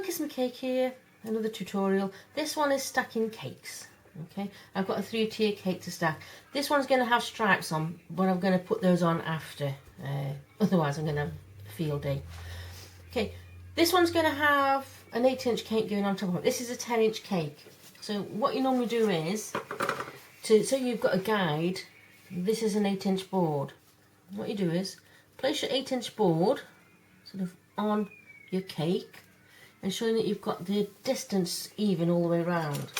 Kiss Me Cake here, another tutorial. This one is stacking cakes. Okay, I've got a 3-tier cake to stack. This one's going to have stripes on, but I'm going to put those on after. Otherwise I'm going to have a field day. Okay, this one's going to have an 8-inch cake going on top of it. This is a 10-inch cake. So what you normally do is, so you've got a guide, this is an 8-inch board. What you do is, place your 8-inch board sort of on your cake, and showing that you've got the distance even all the way around.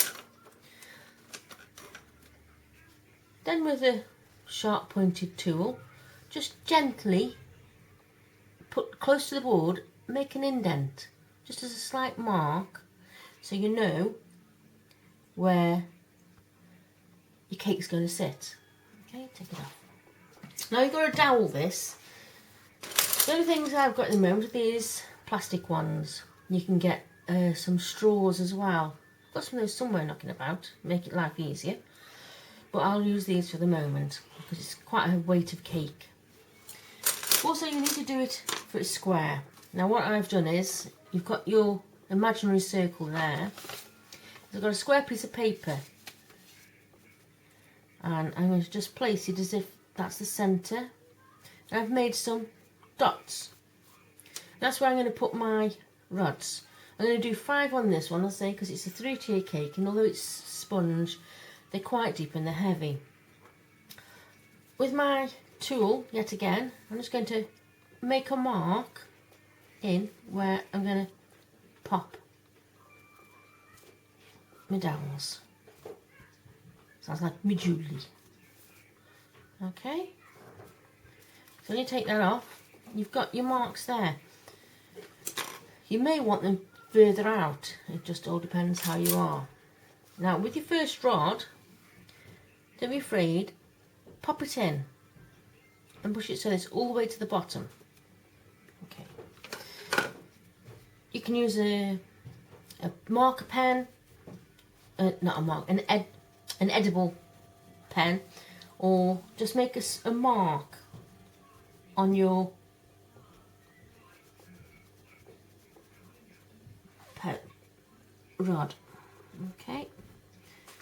Then with a sharp pointed tool, just gently put close to the board, make an indent, just as a slight mark, so you know where your cake's going to sit. Okay, take it off. Now you've got to dowel this. The only things I've got at the moment are these plastic ones. You can get some straws as well. I've got some of those somewhere knocking about, make it life easier. But I'll use these for the moment because it's quite a weight of cake. Also, you need to do it for a square. Now what I've done is, you've got your imaginary circle there. I've got a square piece of paper. And I'm going to just place it as if that's the centre. And I've made some dots. That's where I'm going to put my rods. I'm going to do 5 on this one, I'll say, because it's a 3-tier cake, and although it's sponge, they're quite deep and they're heavy. With my tool, yet again, I'm just going to make a mark in where I'm going to pop my dowels. Sounds like me Julie. Okay. So when you take that off, you've got your marks there. You may want them further out. It just all depends how you are. Now with your first rod, don't be afraid, pop it in and push it so it's all the way to the bottom. Okay. You can use a marker pen, not a mark, an edible pen, or just make a mark on your rod. Okay,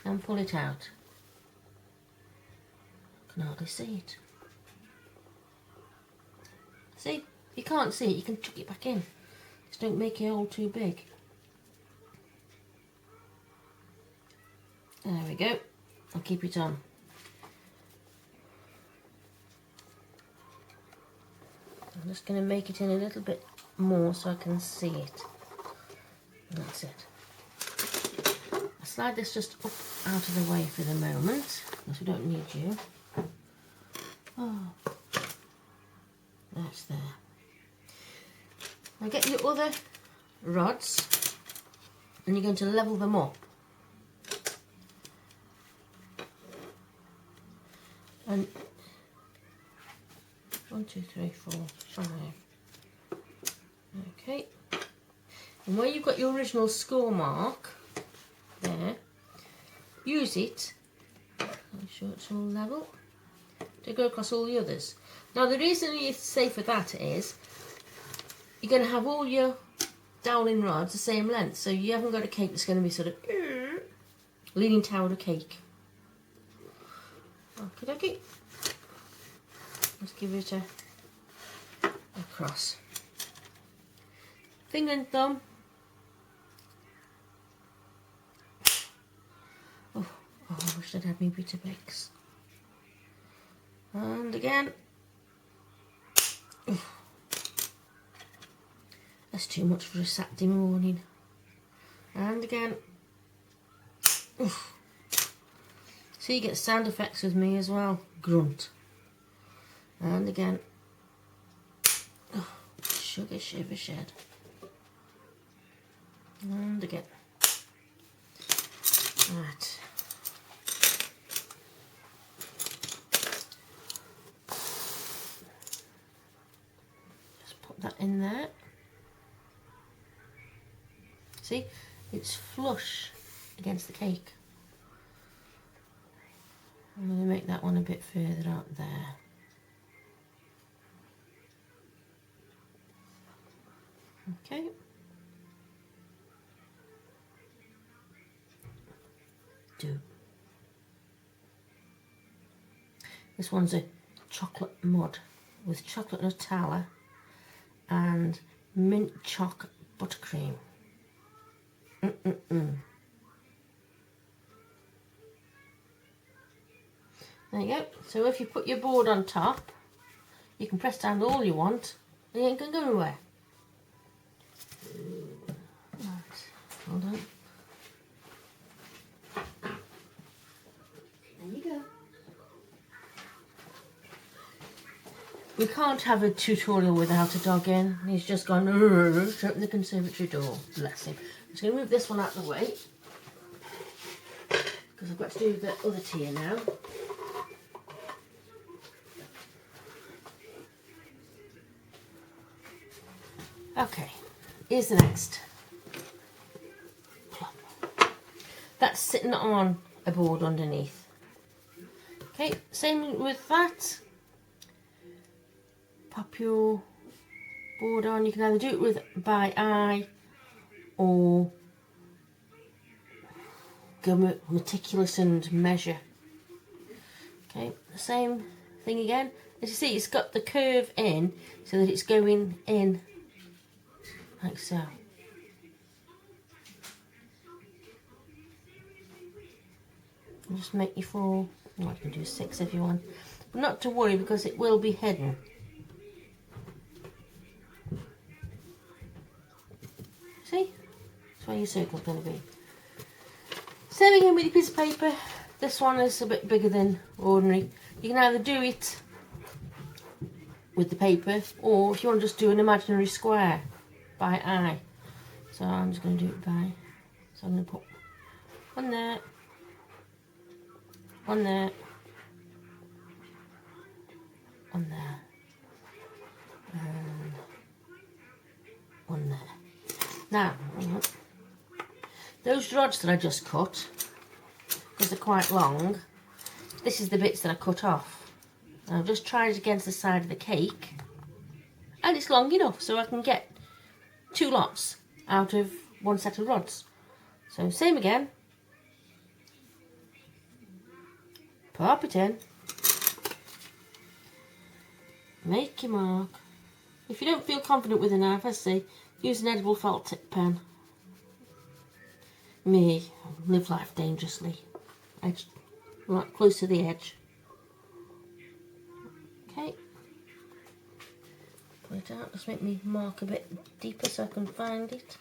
and pull it out. I can hardly see it. See, if you can't see it, you can chuck it back in. Just don't make your hole too big. There we go. I'll keep it on. I'm just going to make it in a little bit more so I can see it. And that's it. I'll slide this just up out of the way for the moment, because we don't need you. Oh, that's there. Now get your other rods and you're going to level them up. And 1, 2, 3, 4, 5. Okay. And where you've got your original score mark there, use it. Make sure it's all level. To go across all the others. Now the reason you say for that is you're going to have all your doweling rods the same length, so you haven't got a cake that's going to be sort of leaning toward a cake. Okie dokie. Let's give it a cross. Finger and thumb. Oh, I wish I'd had me Weetabix. And again. Oof. That's too much for a Saturday morning. And again. Oof. So you get sound effects with me as well. Grunt. And again. Oh, sugar shiver shed. And again. Right. Just put that in there. See, it's flush against the cake. I'm going to make that one a bit further out there. Okay. do. This one's a chocolate mud with chocolate Nutella and mint choc buttercream. There you go. So if you put your board on top, you can press down all you want and you ain't going to go anywhere. Right, hold on. There you go. We can't have a tutorial without a dog in. He's just gone to open the conservatory door. Bless him. I'm just going to move this one out of the way because I've got to do the other tier now. Okay, here's the next. That's sitting on a board underneath. Okay, same with that. Pop your board on. You can either do it with by eye or go meticulous and measure. Okay, the same thing again. As you see, it's got the curve in so that it's going in like so. And just make your 4, well, you can do 6 if you want, but not to worry because it will be hidden. See? That's where your circle's going to be. Same again with your piece of paper. This one is a bit bigger than ordinary. You can either do it with the paper, or if you want to just do an imaginary square by eye. So I'm just going to do it by, so I'm going to put one there, one there, one there, and one there. Now, those rods that I just cut, because they're quite long, this is the bits that I cut off. And I've just tried it against the side of the cake, and it's long enough so I can get 2 lots out of one set of rods. So same again, pop it in, make your mark. If you don't feel confident with a knife, I say, use an edible felt tip pen. Me, live life dangerously. Edge, right close to the edge. Okay. Pull it out, just make me mark a bit deeper so I can find it.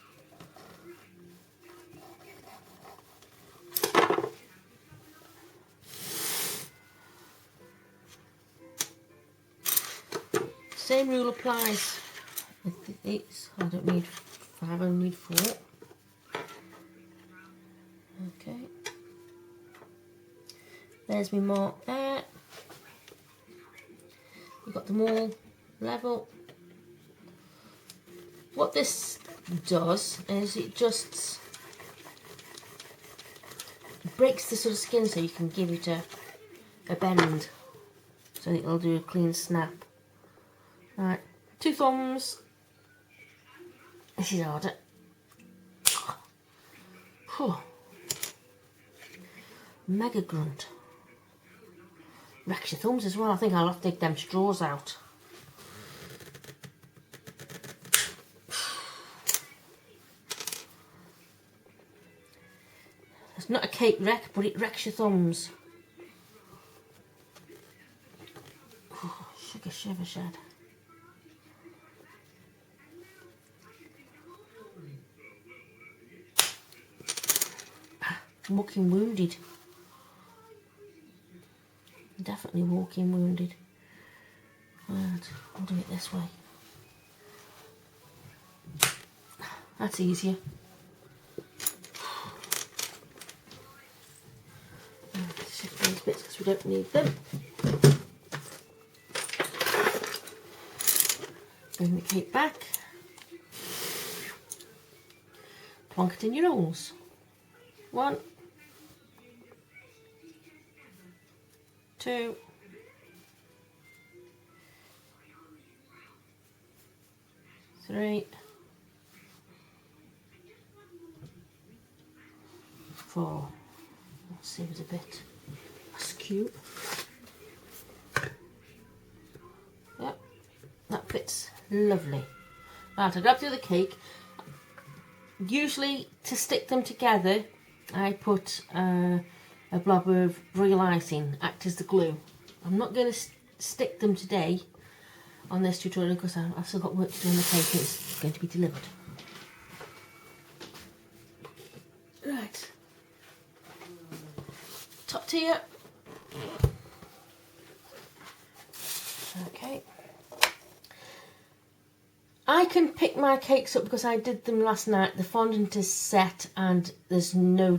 Same rule applies with these. I don't need 5, I only need 4. Okay. There's my mark there. We've got them all level. What this does is it just breaks the sort of skin so you can give it a bend so that it'll do a clean snap. Right, 2 thumbs. This is harder. Mega grunt. Wrecks your thumbs as well. I think I'll have to take them straws out. It's not a cake wreck, but it wrecks your thumbs. Sugar shiver shed. Walking wounded. Definitely walking wounded. Right, I'll do it this way. That's easier. Shift these bits because we don't need them. Bring the cake back. Plonk it in your rolls. 1, 2, 3, 4, seems a bit askew. Yep, that fits lovely. Right, I grab the other cake. Usually to stick them together, I put a blob of royal icing, act as the glue. I'm not going to stick them today on this tutorial because I've still got work to do on the cake and it's going to be delivered. Right, top tier. Okay. I can pick my cakes up because I did them last night. The fondant is set and there's no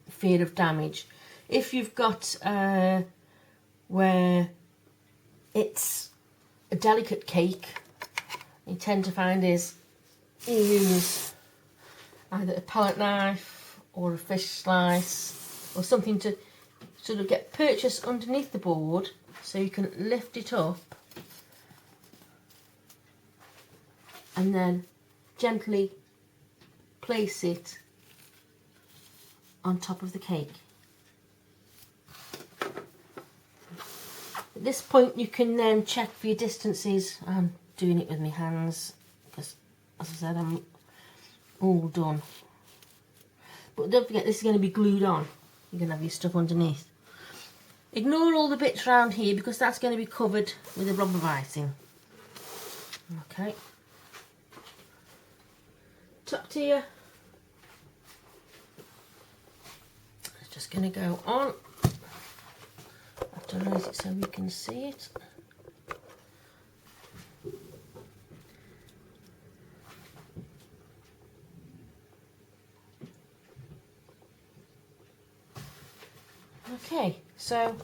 fear of damage. If you've got where it's a delicate cake, you tend to find is you use either a palette knife or a fish slice or something to sort of get purchased underneath the board so you can lift it up and then gently place it on top of the cake. At this point you can then check for your distances. I'm doing it with my hands because, as I said, I'm all done. But don't forget, this is going to be glued on. You're going to have your stuff underneath. Ignore all the bits around here because that's going to be covered with a blob of icing. Okay. Top tier. It's just going to go on. I have to raise it so we can see it. Okay, so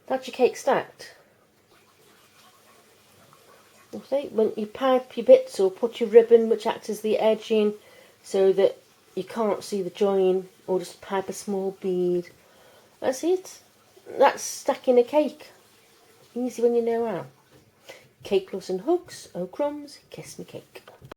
that's your cake stacked. Okay, when you pipe your bits or put your ribbon which acts as the edging so that you can't see the join, or just pipe a small bead. That's it. That's stacking a cake. Easy when you know how. Cake loves and hugs, oh crumbs, kiss me cake.